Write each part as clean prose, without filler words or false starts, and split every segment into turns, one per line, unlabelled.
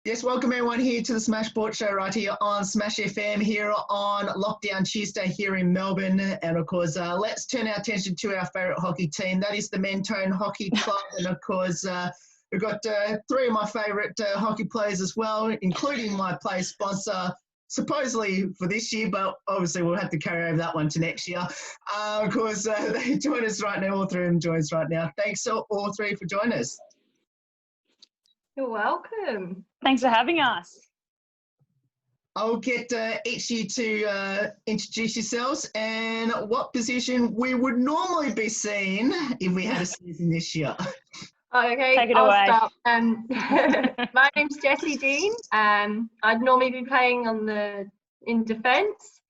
Yes, welcome everyone here to the Smash Sport Show right here on Smash FM here on Lockdown Tuesday here in Melbourne. And of course, let's turn our attention to our favourite hockey team. That is the Mentone Hockey Club. And of course, we've got three of my favourite hockey players as well, including my play sponsor, supposedly for this year, but obviously we'll have to carry over that one to next year. Of course, they join us right now. All three of them join us right now. Thanks all three for joining us.
You're welcome.
Thanks for having us.
I'll get each of you to introduce yourselves and what position we would normally be seeing if we had a season this year.
Okay,
Take it
I'll
away.
start. My name's Jessie Dean. I'd normally be playing in defence,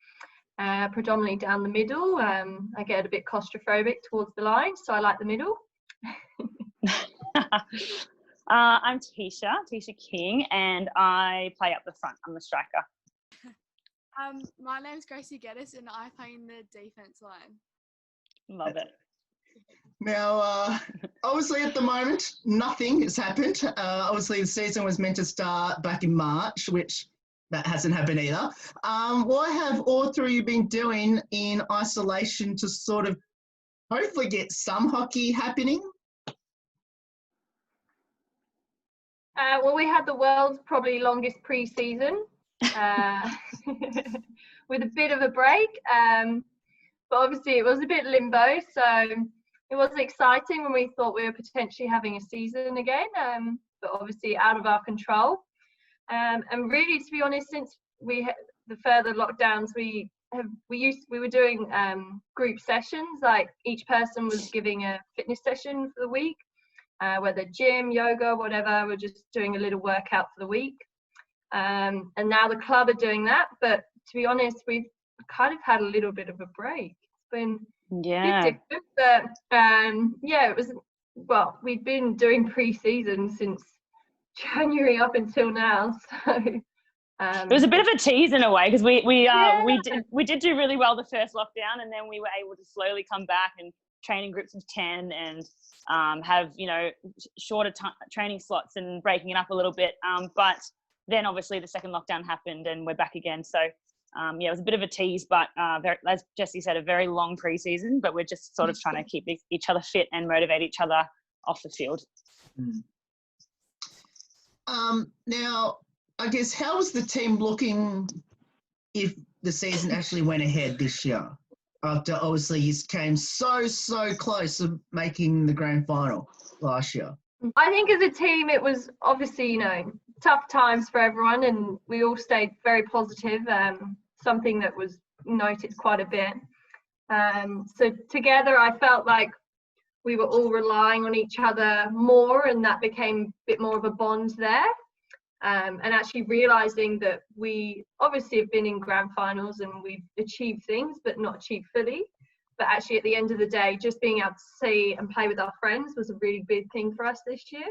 predominantly down the middle. I get a bit claustrophobic towards the line, so I like the middle.
I'm Teisha King, and I play up the front. I'm the striker.
My name's Gracie and I play in the defence line.
Love it.
Now, obviously at the moment, nothing has happened. Obviously the season was meant to start back in March, which that hasn't happened either. What have all three of you been doing in isolation to sort of hopefully get some hockey happening?
Well, we had the world's probably longest pre-season with a bit of a break, but obviously it was a bit limbo, so it was exciting when we thought we were potentially having a season again, but obviously out of our control. And really, to be honest, since we had the further lockdowns, we were doing group sessions, like each person was giving a fitness session for the week. Whether gym, yoga, whatever, we're just doing a little workout for the week. And now the club are doing that. But to be honest, we've kind of had a little bit of a break. It's been a bit different. But it was, well, we've been doing pre-season since January up until now. So
it was a bit of a tease in a way, because we did do really well the first lockdown, and then we were able to slowly come back and train in groups of 10 and have, shorter training slots and breaking it up a little bit. But then obviously the second lockdown happened and we're back again. So, it was a bit of a tease, but as Jessie said, a very long pre-season, but we're just sort of trying to keep each other fit and motivate each other off the field.
Now, I guess, how was the team looking if the season actually went ahead this year? After obviously you came so close to making the grand final last year.
I think as a team it was obviously, tough times for everyone, and we all stayed very positive, something that was noted quite a bit. So together I felt like we were all relying on each other more, and that became a bit more of a bond there. And actually realising that we obviously have been in grand finals and we've achieved things, but not achieved fully. But actually at the end of the day, just being able to see and play with our friends was a really big thing for us this year.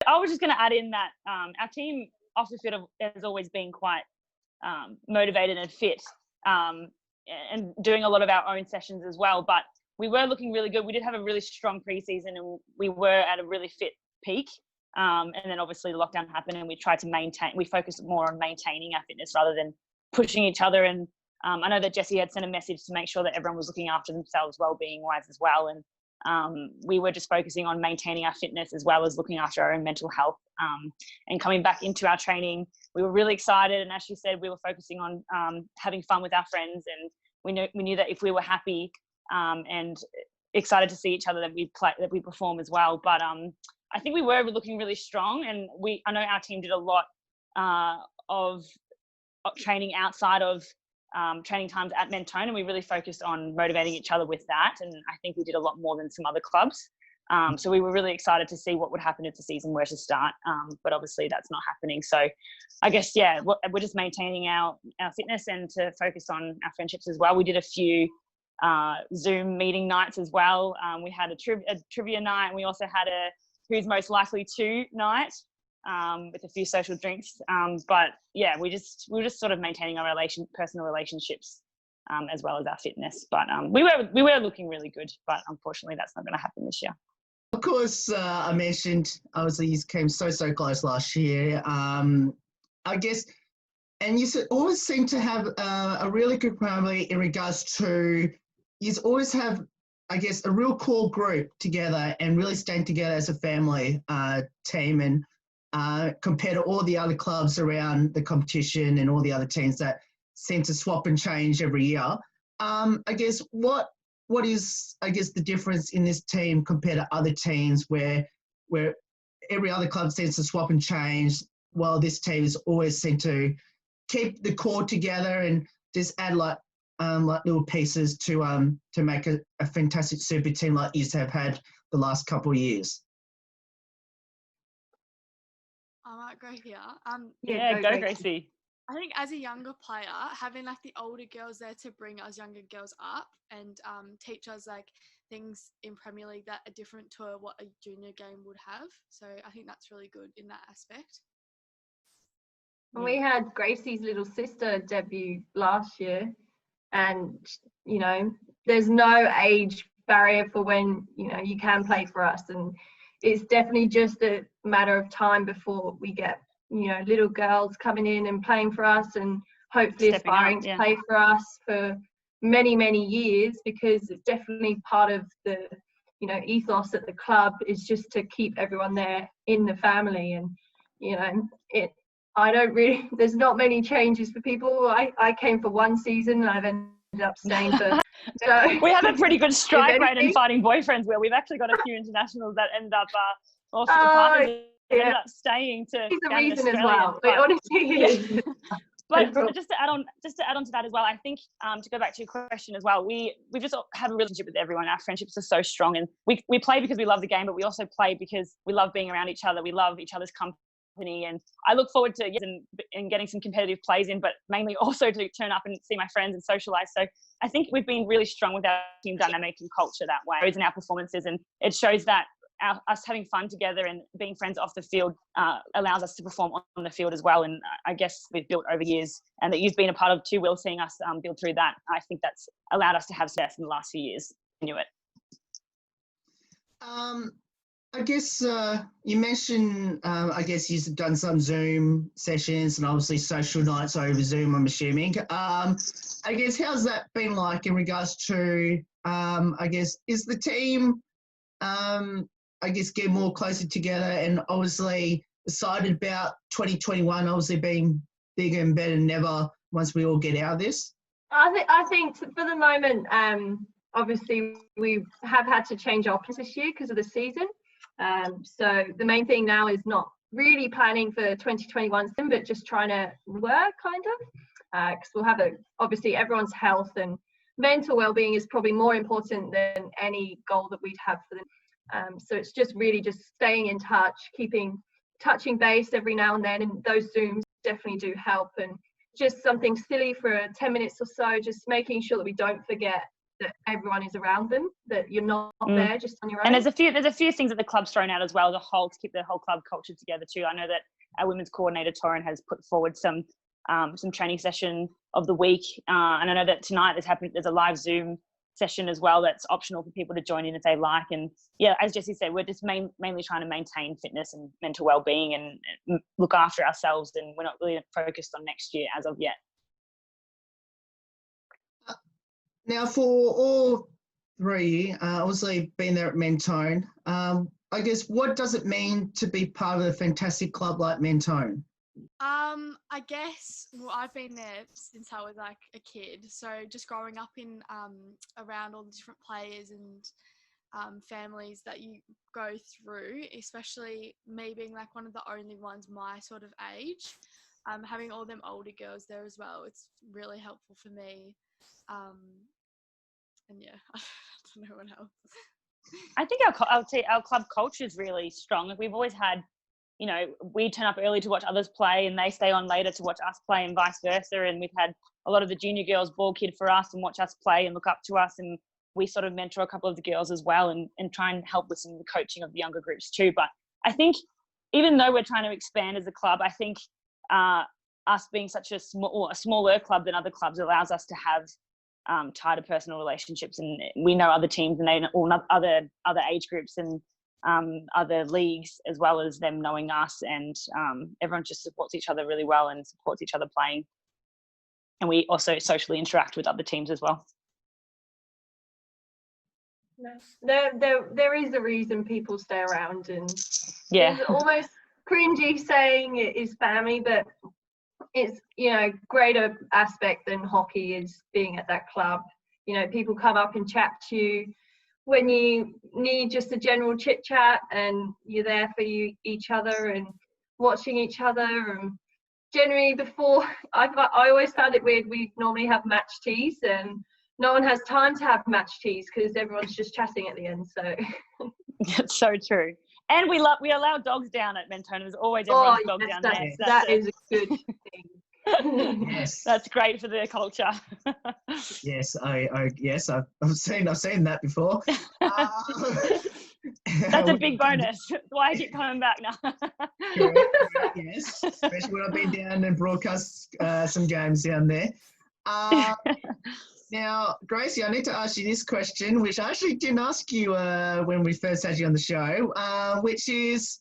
I was just going to add in that our team off the field has always been quite motivated and fit, and doing a lot of our own sessions as well. But we were looking really good. We did have a really strong pre-season and we were at a really fit peak. And then obviously the lockdown happened and we tried to we focused more on maintaining our fitness rather than pushing each other. And I know that Jessie had sent a message to make sure that everyone was looking after themselves well-being wise as well. And we were just focusing on maintaining our fitness as well as looking after our own mental health. And coming back into our training, we were really excited. And as she said, we were focusing on having fun with our friends. And we knew that if we were happy and excited to see each other, that we'd perform as well. But I think we were looking really strong, and I know our team did a lot of training outside of training times at Mentone, and we really focused on motivating each other with that. And I think we did a lot more than some other clubs. So we were really excited to see what would happen if the season were to start. But obviously that's not happening. So I guess, we're just maintaining our fitness and to focus on our friendships as well. We did a few Zoom meeting nights as well. We had a trivia night, and we also had a who's most likely to night with a few social drinks. But we were just sort of maintaining our personal relationships as well as our fitness. But we were looking really good, but unfortunately that's not going to happen this year.
Of course, I mentioned, obviously, you came so close last year. I guess, and you always seem to have a really good family in regards to, you always have, I guess, a real core group together and really staying together as a family team, and compared to all the other clubs around the competition and all the other teams that seem to swap and change every year. I guess what is, I guess, the difference in this team compared to other teams where every other club seems to swap and change, while this team has always seemed to keep the core together and just add like little pieces to make a fantastic super team like you have had the last couple of years?
I might go here.
Yeah, go Gracie.
I think as a younger player, having like the older girls there to bring us younger girls up and teach us like things in Premier League that are different to what a junior game would have. So I think that's really good in that aspect.
We had Gracie's little sister debut last year, and you know, there's no age barrier for when you can play for us, and it's definitely just a matter of time before we get little girls coming in and playing for us, and hopefully aspiring to play for us for many years, because it's definitely part of the ethos at the club is just to keep everyone there in the family. And there's not many changes for people. I came for one season and I've ended up staying for so
we have a pretty good strike rate in fighting boyfriends, where we've actually got a few internationals that end up partners ended up staying to
he's the reason as well. It honestly is.
But just to add on to that as well, I think to go back to your question as well, we just have a relationship with everyone. Our friendships are so strong, and we play because we love the game, but we also play because we love being around each other. We love each other's company, and I look forward to getting some competitive plays in, but mainly also to turn up and see my friends and socialise. So I think we've been really strong with our team dynamic and culture that way. It shows in our performances, and it shows that us having fun together and being friends off the field allows us to perform on the field as well. And I guess we've built over years, and that you've been a part of too, Will, seeing us build through that. I think that's allowed us to have success in the last few years. I knew it.
I guess you mentioned, I guess you've done some Zoom sessions and obviously social nights over Zoom, I'm assuming. I guess how's that been like in regards to, I guess, is the team, I guess, get more closer together and obviously excited about 2021 obviously being bigger and better than ever once we all get out of this?
I think for the moment, obviously we have had to change our plans this year because of the season. So the main thing now is not really planning for 2021, but just trying to work kind of, because we'll have obviously everyone's health and mental well-being is probably more important than any goal that we'd have for them. So it's just really just staying in touch, touching base every now and then, and those Zooms definitely do help. And just something silly for 10 minutes or so, just making sure that we don't forget that everyone is around them, that you're not there just on your own.
And there's a few things that the club's thrown out as well, to keep the whole club culture together too. I know that our women's coordinator Torrin has put forward some training session of the week, and I know that tonight there's a live Zoom session as well that's optional for people to join in if they like. And yeah, as Jessie said, we're just mainly trying to maintain fitness and mental well-being and look after ourselves, and we're not really focused on next year as of yet.
Now, for all three, obviously being there at Mentone, I guess, what does it mean to be part of a fantastic club like Mentone?
I guess, well, I've been there since I was like a kid, so just growing up in around all the different players and families that you go through, especially me being like one of the only ones my sort of age, having all them older girls there as well, it's really helpful for me. And yeah, I don't know what else.
I think our club culture is really strong. We've always had, we turn up early to watch others play and they stay on later to watch us play and vice versa. And we've had a lot of the junior girls ball kid for us and watch us play and look up to us. And we sort of mentor a couple of the girls as well and try and help with some of the coaching of the younger groups too. But I think even though we're trying to expand as a club, I think us being such a smaller club than other clubs allows us to have tighter personal relationships, and we know other teams and they know all other age groups, and other leagues, as well as them knowing us, and everyone just supports each other really well and supports each other playing. And we also socially interact with other teams as well.
There is a reason people stay around, and
yeah,
it's almost cringy saying it is family, but it's, you know, greater aspect than hockey is being at that club. You know, people come up and chat to you when you need just a general chit chat, and you're there for each other and watching each other. And generally, before I always found it weird. We normally have match teas, and no one has time to have match teas because everyone's just chatting at the end. So
it's so true. And we allow dogs down at Mentone. There's always everyone's dog down there. So
that is a good thing.
Yes,
that's great for their culture.
yes, yes, I've seen that before.
That's a big bonus. Why I keep coming back now.
Correct, yes, especially when I've been down and broadcast some games down there. Now, Gracie, I need to ask you this question, which I actually didn't ask you when we first had you on the show, which is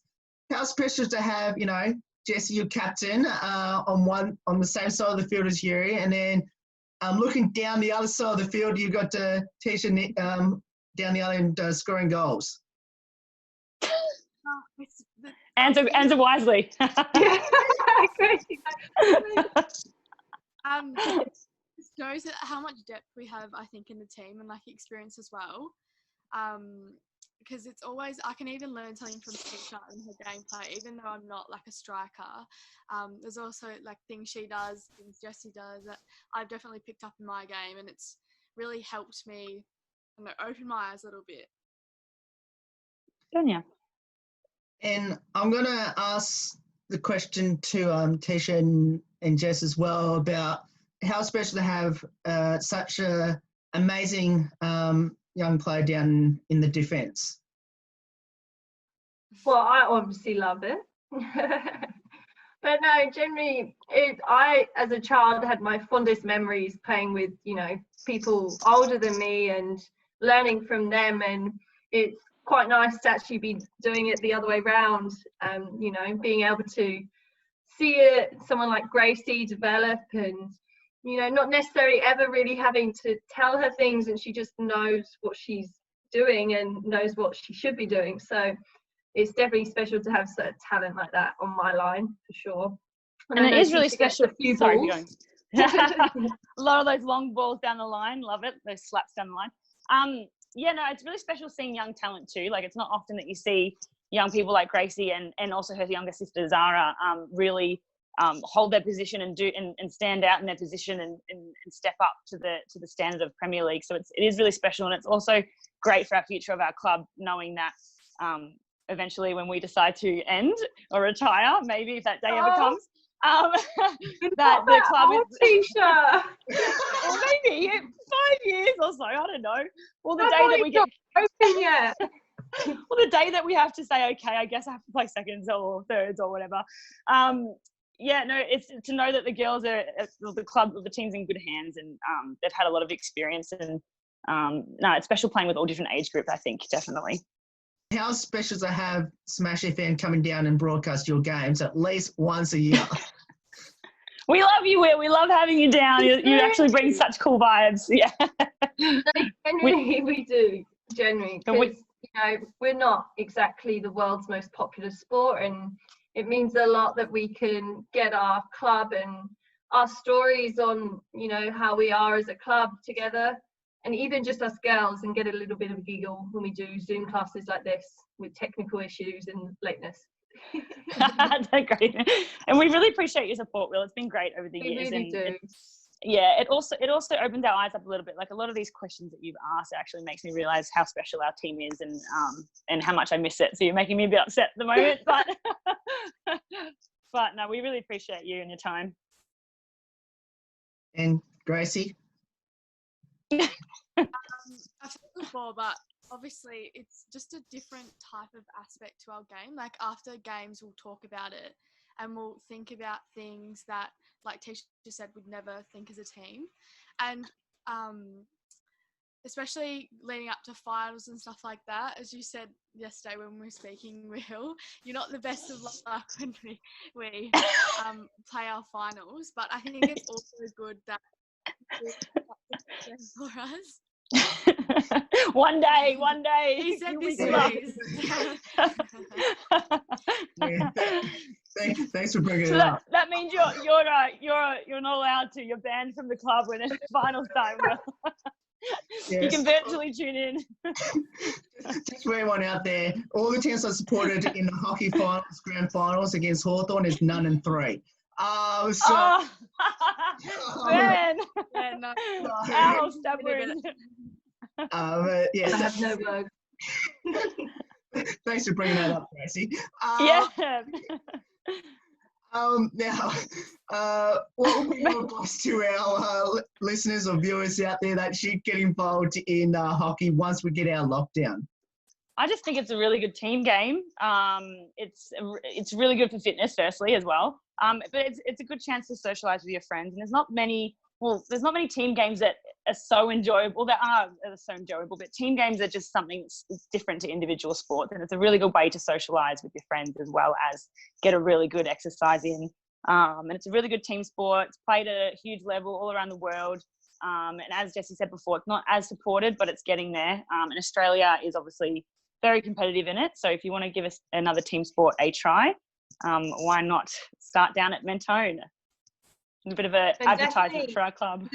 how special to have, you know, Jessie, your captain, on the same side of the field as you, and then looking down the other side of the field, you've got Teisha down the other end scoring goals.
Answer wisely.
Shows how much depth we have, I think, in the team, and like experience as well. Because it's always, I can even learn something from Teisha and her gameplay, even though I'm not like a striker. There's also like things she does, things Jessie does that I've definitely picked up in my game, and it's really helped me, you know, open my eyes a little bit.
Yeah.
And I'm going to ask the question to Teisha and Jess as well about how special to have such a amazing young player down in the defence.
Well, I obviously love it. But no, generally, I, as a child, had my fondest memories playing with, you know, people older than me and learning from them. And it's quite nice to actually be doing it the other way around. You know, being able to see someone like Gracie develop, and, you know, not necessarily ever really having to tell her things, and she just knows what she's doing and knows what she should be doing. So it's definitely special to have sort of talent like that on my line, for sure.
And it is really special.
A few
Sorry,
balls.
a lot of those long balls down the line. Love it. Those slaps down the line. Yeah, no, it's really special seeing young talent too. Like, it's not often that you see young people like Gracie and also her younger sister Zara really hold their position and stand out in their position and step up to the standard of Premier League. So it is really special, and it's also great for our future of our club, knowing that eventually when we decide to end or retire, maybe if that day ever comes, that the club is or maybe 5 years or so, I don't know. Well, the day that we get
open yet.
Well, the day that we have to say, okay, I guess I have to play seconds or thirds or whatever. Yeah, no, it's to know that the girls are the team's in good hands, and they've had a lot of experience, and no, it's special playing with all different age groups, I think, definitely.
How special to have Smash FM coming down and broadcast your games at least once a year?
We love you, Will. We love having you down. You actually bring such cool vibes. Yeah.
Genuinely, we do. Genuinely. Because, you know, we're not exactly the world's most popular sport, and it means a lot that we can get our club and our stories on, you know, how we are as a club together, and even just us girls, and get a little bit of a giggle when we do Zoom classes like this with technical issues and lateness.
That's great. And we really appreciate your support, Will. It's been great over the years.
We really do.
It also opens our eyes up a little bit. Like, a lot of these questions that you've asked actually makes me realise how special our team is, and how much I miss it. So you're making me a bit upset at the moment, but no, we really appreciate you and your time.
And Gracie?
I've said it before, but obviously it's just a different type of aspect to our game. Like, after games, we'll talk about it and we'll think about things that, like Teisha said, we'd never think as a team. And especially leading up to finals and stuff like that. As you said yesterday when we were speaking, Will, you're not the best of luck when we play our finals, but I think it's also good that for us.
One day.
He said this
Yeah, thanks for bringing
So
it up.
that means you're not allowed to. You're banned from the club when it's finals time. Will.
Yes.
You can virtually tune in.
Just for everyone out there, all the teams I supported in the hockey finals, grand finals against Hawthorn is 9-3.
Ben.
Yeah, no.
Ow, stubborn.
Yes.
I have no words.
Thanks for bringing that up, Gracie.
Yeah.
Now, what would be your advice to our listeners or viewers out there that should get involved in hockey once we get our lockdown?
I just think it's a really good team game. It's really good for fitness, firstly, as well. But it's a good chance to socialise with your friends. And there's not many team games that are so enjoyable. There are so enjoyable, but team games are just something that's different to individual sports. And it's a really good way to socialise with your friends as well as get a really good exercise in. And it's a really good team sport. It's played at a huge level all around the world. And as Jessie said before, it's not as supported, but it's getting there. And Australia is obviously very competitive in it. So if you want to give us another team sport a try, why not start down at Mentone? A bit of an advertisement for our club.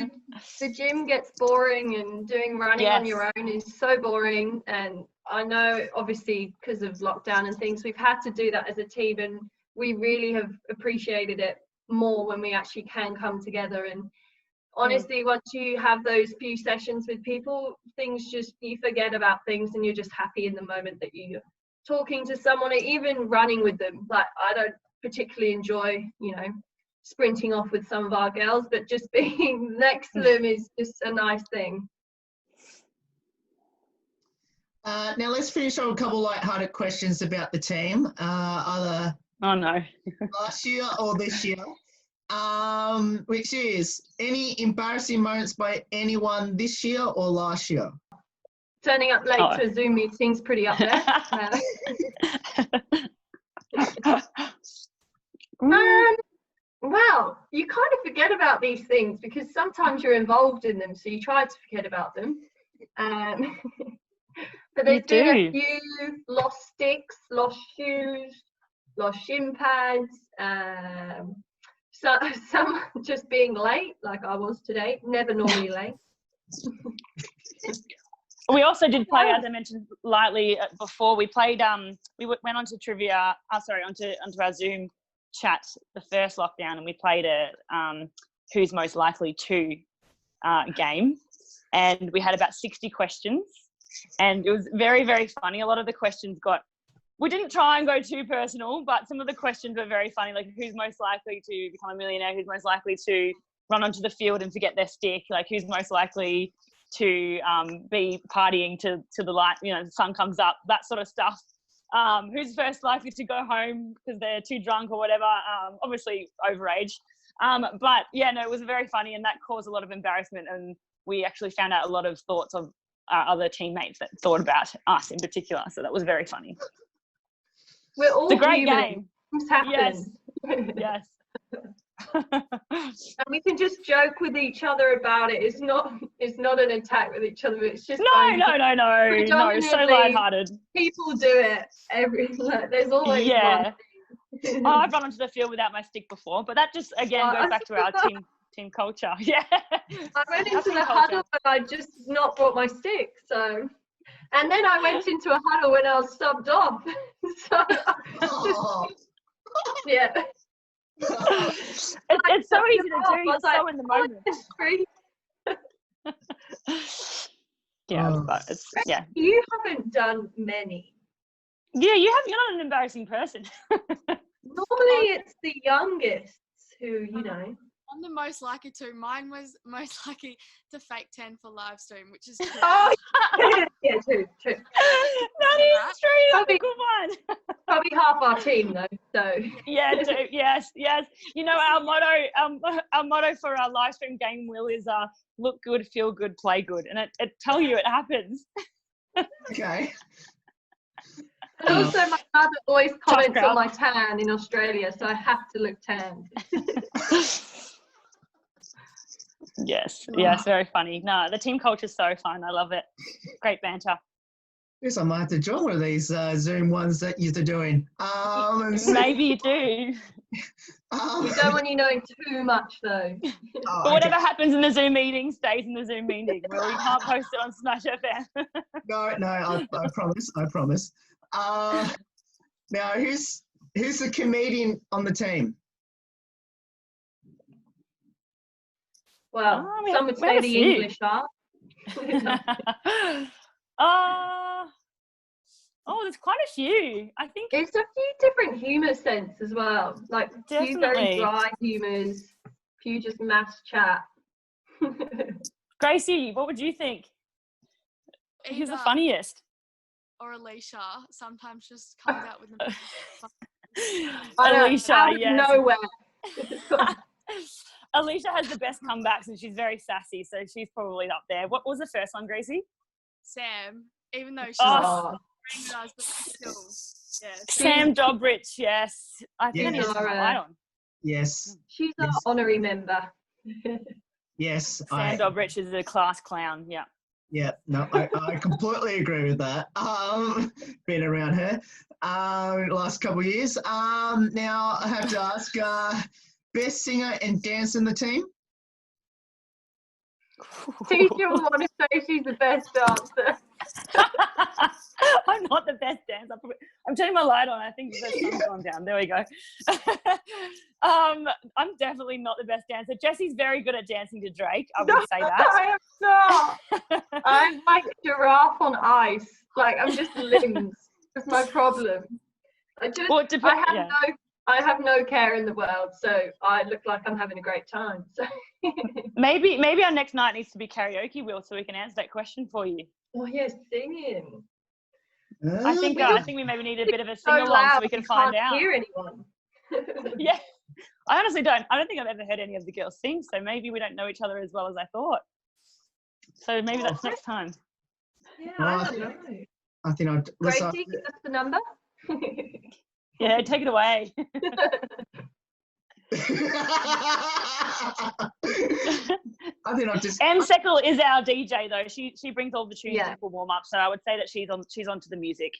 The gym gets boring, and doing running on your own is so boring. And I know, obviously, because of lockdown and things, we've had to do that as a team, and we really have appreciated it more when we actually can come together. And honestly, once you have those few sessions with people, you forget about things, and you're just happy in the moment that you're talking to someone, or even running with them. Like, I don't particularly enjoy, sprinting off with some of our girls, but just being next to them is just a nice thing.
Now let's finish on a couple light-hearted questions about the team, either last year or this year, which is any embarrassing moments by anyone this year or last year?
Turning up late to a Zoom meeting's pretty up there. Well, you kind of forget about these things because sometimes you're involved in them, so you try to forget about them. But there's been a few lost sticks, lost shoes, lost shin pads, some just being late, like I was today, never normally late.
We also did play, as I mentioned lightly before, we played, we went on to trivia, onto our Zoom chat the first lockdown, and we played a who's most likely to game, and we had about 60 questions, and it was very, very funny. A lot of the questions we didn't try and go too personal, but some of the questions were very funny, like who's most likely to become a millionaire, who's most likely to run onto the field and forget their stick, like who's most likely to be partying to the light, the sun comes up, that sort of stuff. Who's first likely to go home because they're too drunk or whatever, obviously overage. But yeah, no, it was very funny, and that caused a lot of embarrassment, and we actually found out a lot of thoughts of our other teammates that thought about us in particular, so that was very funny.
We're all
it's a great
human.
game.
Things happen.
Yes.
And we can just joke with each other about it. It's not an attack with each other. It's just
no, so lighthearted.
People do it there's always one.
I've run onto the field without my stick before, but that just again goes back to our team culture. Yeah.
I went into the huddle, but I just not brought my stick. So, and then I went into a huddle when I was subbed off. So, yeah.
It's so easy to do. You're so in the moment. Yeah.
You haven't done many.
Yeah, you're not an embarrassing person.
Normally, it's the youngest who,
I'm the most likely to. Mine was most likely to fake 10 for live stream, which is
oh, Yeah, two.
That is true. That's a good one.
Probably half our team though. So
Yeah, two. Yes. You know, our motto for our live stream game, Will, is look good, feel good, play good, and it tell you it happens.
Okay.
and also my mother always comments on my tan in Australia, so I have to look tanned.
Yes, very funny. No, the team culture is so fun. I love it. Great banter.
Guess I might have to join one of these Zoom ones that you're doing.
Maybe you do.
We don't want you knowing too much though.
But whatever happens in the Zoom meeting stays in the Zoom meeting. Well, we can't post it on Smash FM.
No, I promise. Now, who's the comedian on the team?
Well, some would say the English are.
There's quite a few. I think
it's a few different humour sense as well. Like a few very dry humours, a few just mass chat.
Gracie, what would you think? Who's the funniest?
Or Alicia sometimes just comes out with them.
Alicia,
out of nowhere.
Alicia has the best comebacks and she's very sassy, so she's probably up there. What was the first one, Gracie?
Sam, even though she's recognized, but still, yeah.
Sam Dobrich, yes. I think
Yes.
he's right on.
Yes.
She's our honorary member.
Yes.
Sam Dobrich is a class clown, yeah.
Yeah, no, I completely agree with that. Been around her last couple of years. Now I have to ask, best singer and dancer in the team?
Teisha will want to say she's the best dancer.
I'm not the best dancer. I'm turning my light on. I think the sun's gone down. There we go. I'm definitely not the best dancer. Jessie's very good at dancing to Drake. I would say that.
I am not. I'm like a giraffe on ice. Like I'm just limbs. That's my problem. I have no care in the world, so I look like I'm having a great time. So
maybe our next night needs to be karaoke, Will, so we can answer that question for you.
Oh yes, singing.
I think we maybe need a bit of a sing along so we can find out.
Hear anyone?
Yeah, I honestly don't. I don't think I've ever heard any of the girls sing, so maybe we don't know each other as well as I thought. So maybe that's next time.
Yeah, I don't know.
I think I'd.
Gracie, give us the number.
Yeah, take it away.
I think I'll just.
Seckle is our DJ though. She brings all the tunes in for warm up, so I would say that she's onto the music.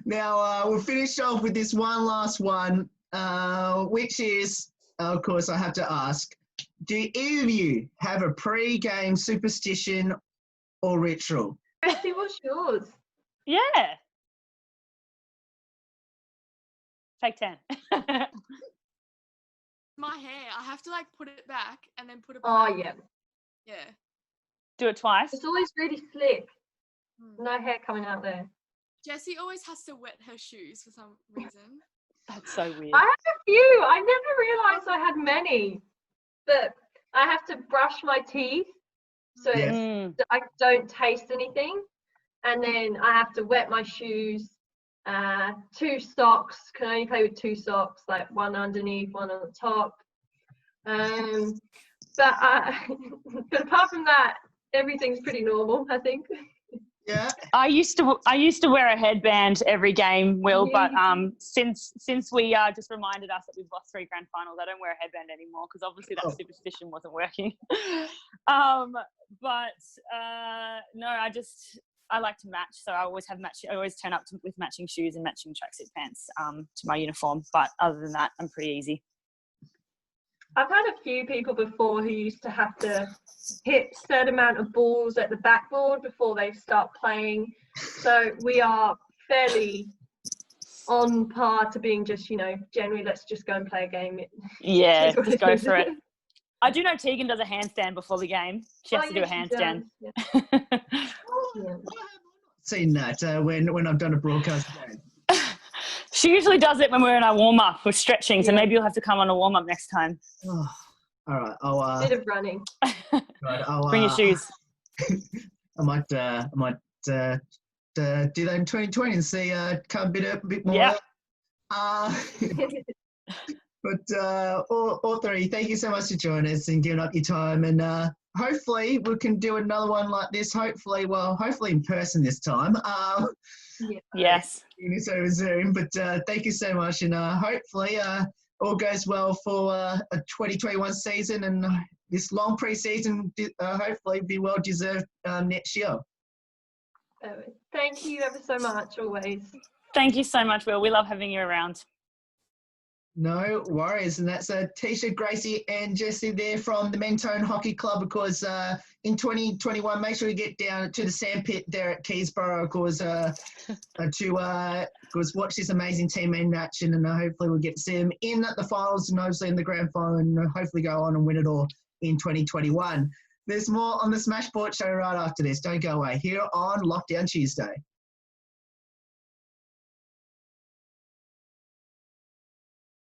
Now we'll finish off with this one last one, which is, of course, I have to ask: do either of you have a pre-game superstition or ritual?
Gracie, what's yours?
Yeah. Take 10.
My hair, I have to like put it back and then put it back.
Oh yeah.
Yeah.
Do it twice.
It's always really slick. No hair coming out there.
Jessie always has to wet her shoes for some reason.
That's so weird.
I have a few. I never realised I had many. But I have to brush my teeth so I don't taste anything. And then I have to wet my shoes. 2 socks, can only play with 2 socks, like one underneath, one on the top. But apart from that, everything's pretty normal, I think.
Yeah.
I used to wear a headband every game, Will, but since we just reminded us that we've lost 3 grand finals, I don't wear a headband anymore because obviously that superstition wasn't working. No, I like to match, so I always turn up with matching shoes and matching tracksuit pants to my uniform. But other than that, I'm pretty easy.
I've had a few people before who used to have to hit a certain amount of balls at the backboard before they start playing. So we are fairly on par to being just, generally let's just go and play a game.
Yeah, just go for it. I do know Tegan does a handstand before the game. She has to do a handstand.
Seen that when I've done a broadcast game.
She usually does it when we're in our warm-up. We're stretching, so maybe you'll have to come on a warm-up next time.
Oh, all right. I'll
bit of running.
Right,
bring your shoes.
I might do that in 2020 and see come a bit more.
Yeah.
But all three, thank you so much for joining us and giving up your time. And hopefully we can do another one like this. Hopefully in person this time.
Yes.
It's over Zoom. But thank you so much, and hopefully all goes well for a 2021 season, and this long pre-season hopefully be well deserved next year.
Thank you ever so much, always.
Thank you so much, Will. We love having you around.
No worries. And that's Teisha, Gracie and Jessie there from the Mentone Hockey Club. Because in 2021, make sure you get down to the sandpit there at Keysborough, because watch this amazing team in action, and hopefully we'll get to see them in the finals and obviously in the grand final, and hopefully go on and win it all in 2021. There's more on the Smash Sport Show right after this. Don't go away. Here on Lockdown Tuesday.